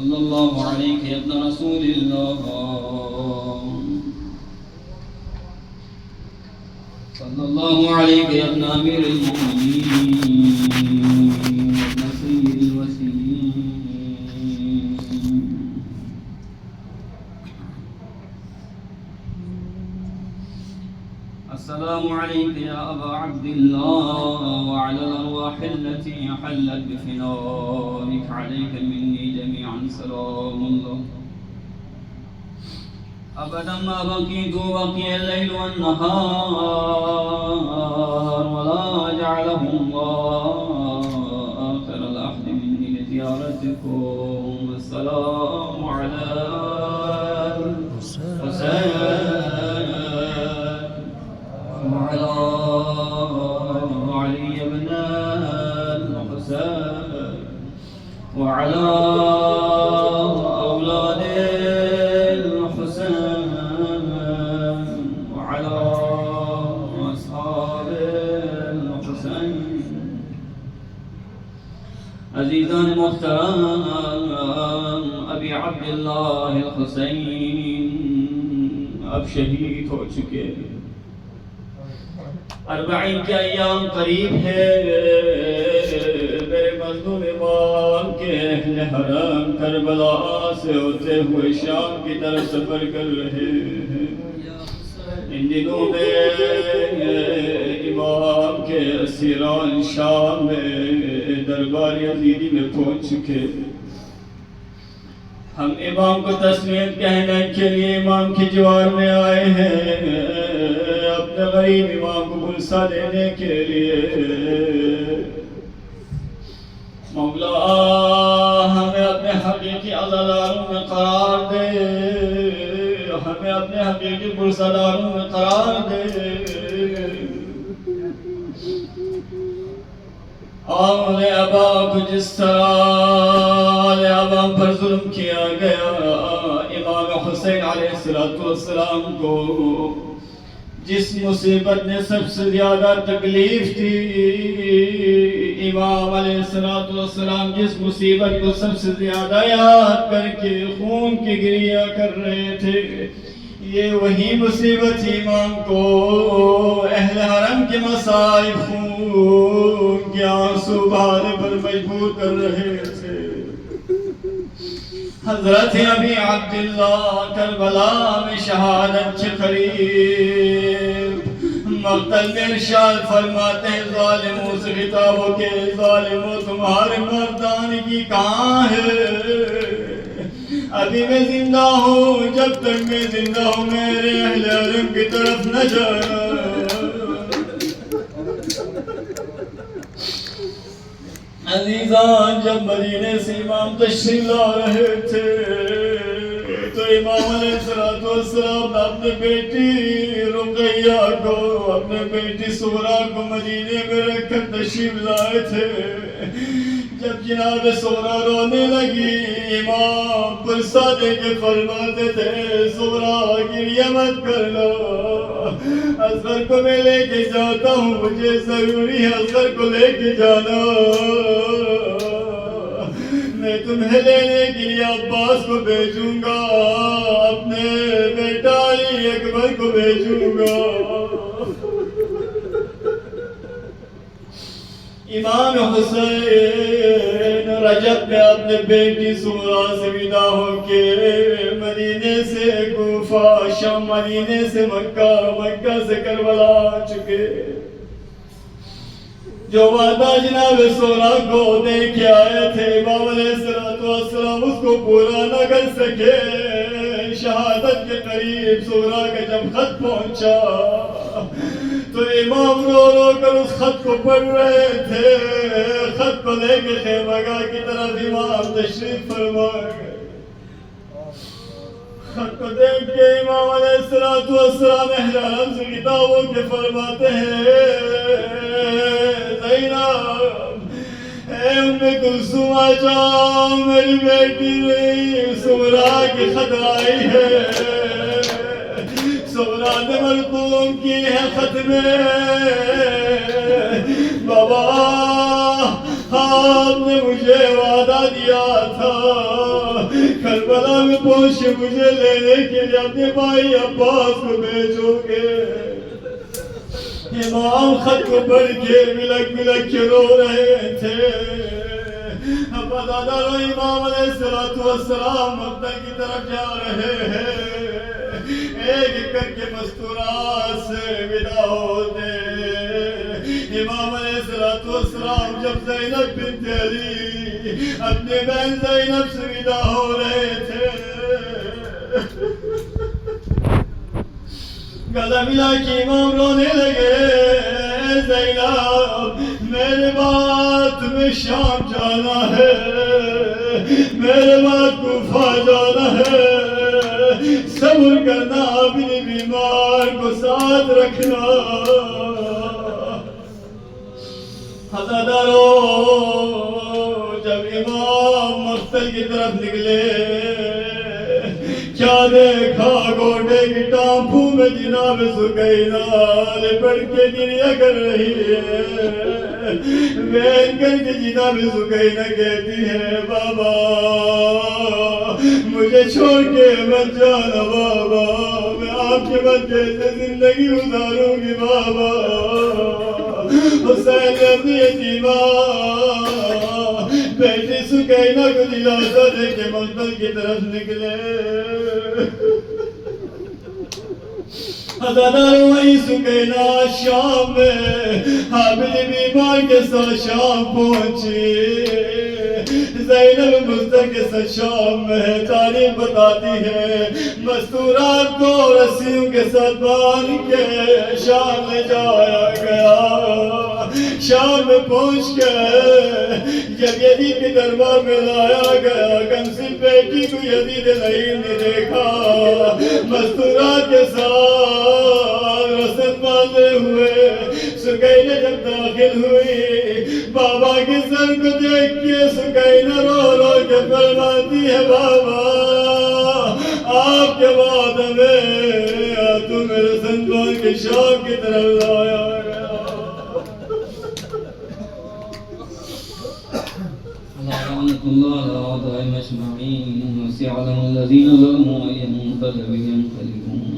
صلى الله عليك يا ابن رسول الله صلى الله عليك يا ابن أمير المؤمنين وابن سيد الوسيم. السلام عليك يا أبا عبد الله وعلى الأرواح التي حلت بفنائك، عليك مني جميعا سلام الله. أبدا ما بقيت بقي الليل والنهار ولا جعله الله آخر العهد مني لزيارتكم. السلام على الحسين وعلى علي بن الحسين وعلى أولاد الحسين وعلى أصحاب الحسين. عزيزان محترم أبي عبد الله الحسين اب شہید ہو چکے، 40 کے ایام قریب ہے. میرے مظلوم امام کے اہل حرم کربلا سے ہوتے ہوئے شام کی طرف سفر کر رہے ہیں. ان دنوں میں امام کے اسیران شام میں دربار یزیدی میں پہنچ چکے. ہم امام کو تسلیت کہنے کے لیے امام کی جوار میں آئے ہیں، اپنے غریب امام کو بلسا دینے کے لیے. مولا ہمیں اپنے حقیقی عزاداروں میں قرار دے، ہمیں اپنے حقیقی بلساداروں میں قرار دے. آل ابا کو جس طرح آل ابا پر ظلم کیا گیا، امام حسین علیہ السلام کو جس مصیبت نے سب سے زیادہ تکلیف دی، امام علیہ السلام جس مصیبت کو سب سے زیادہ یاد کر کے خون کی گریہ کر رہے تھے، یہ وہی مصیبت امام کو اہل حرم کے مصائب خون کے آنسو بہانے پر مجبور کر رہے تھے. حضرت ابی عبداللہ کربلا میں شہادت کے قریب مقتل میں ارشاد فرماتے ہیں، ظالموں سے خطاب ہو کے ظالموں تمہارے مردانگی کہاں ہے؟ ابھی میں زندہ ہوں، جب تک میں زندہ ہوں میرے اہل حرم کی طرف نہ جانا. عزیزان جب مدینے سے امام تشریف لا رہے تھے تو امام علیہ السلام نے اپنے بیٹی رقیہ کو، اپنے بیٹی سغرا کو مدینے میں رکھ کر تشریف لائے تھے. جب جناب سغرا رونے لگی، امام پرسا دے کے فرماتے تھے، سغرا گریہ مت کر لو، اصغر کو میں لے کے جاتا ہوں، مجھے ضروری ہے اصغر کو لے کے جانا. میں تمہیں لینے کے لیے عباس کو بھیجوں گا، اپنے بیٹا علی اکبر کو بھیجوں گا. امام حسین رجب میں اپنے بیٹی سغرا سے ودا ہو کے مدینے سے کوفہ، شام مدینے سے مکہ، مکہ سے کربلا چکے. جو وعدہ جناب سغرا کو دے کے آئے تھے، امام علیہ السلام اس کو پورا نہ کر سکے. شہادت کے قریب سغرا کا جب خط پہنچا تو امام رو رو کر اس خط کو پڑھ رہے تھے. خط کو لے کے خیمہ گاہ کی طرف امام تشریف فرما گئے. خط کو دیکھ کے امام علیہ السلام اہل حرم سے خطاب ہو کے فرماتے ہیں، زینب اے ام کلثوم آ جاؤ، میری بیٹی سغرا کی خط آئی ہے. سغرا نے مرقوم کی ہے خط میں، بابا آپ نے مجھے وعدہ دیا تھا کربلا میں پہنچ کے مجھے لینے کے لیے اپنے بھائی عباس کو بھیجو گے. امام خط کو پڑھ کے ملک ملک کے رو رہے تھے. وفادار امام علیہ السلام مقبرہ کی طرف جا رہے ہیں. ایک ایک کر کے مستورات سے ودا ہوتے. امام علیہ السلام جب زینب بنت علی اپنے بہن زینب سے ودا ہو رہے تھے, گلا ملا کے امام رونے لگے. زینب میرے بعد تمہیں شام جانا ہے, میرے بعد کوفہ جانا ہے, صبر کرنا, اپنی بیمار کو ساتھ رکھنا. حضادارو جب امام مقتل کی طرف نکلے, کیا دیکھا گوڈے کی ٹامپو میں جناب سکینہ لپٹ کے گریا کر رہی ہے. وین کر کے جناب سکینہ کہتی ہے, بابا مجھے چھوڑ کے مت جانا بابا, میں آپ کے بعد کیسے زندگی گزاروں گی بابا. حسین اپنی یتیمہ بیٹی سکینہ کو دلاسا دے کے مقتل کی طرف نکلے. حضادار وہی سکینہ شام میں حامل بیمار کے ساتھ شام پہنچی. زینب مزدر کے ساتھ شام میں تاریخ بتاتی ہے, مستورات کو رسیوں کے ساتھ باندھ کے شام میں جایا گیا. شام میں پہنچ کے جب یزید کے دربار میں لایا گیا, کمسن بیٹی کو یزید لعین نے دیکھا مستورات کے ساتھ رسم باندھے ہوئے. سکینہ جب داخل ہوئی, بابا کے سر کو دیکھ کے سکینہ رو رو کے فرماتی ہے, بابا آپ کے بعد ہمیں تم میرے سندان کے شام کی طرف لایا گیا. لعنة الله على أعدائهم أجمعين, وسيعلم الذين ظلموا أي منقلب ينقلبون.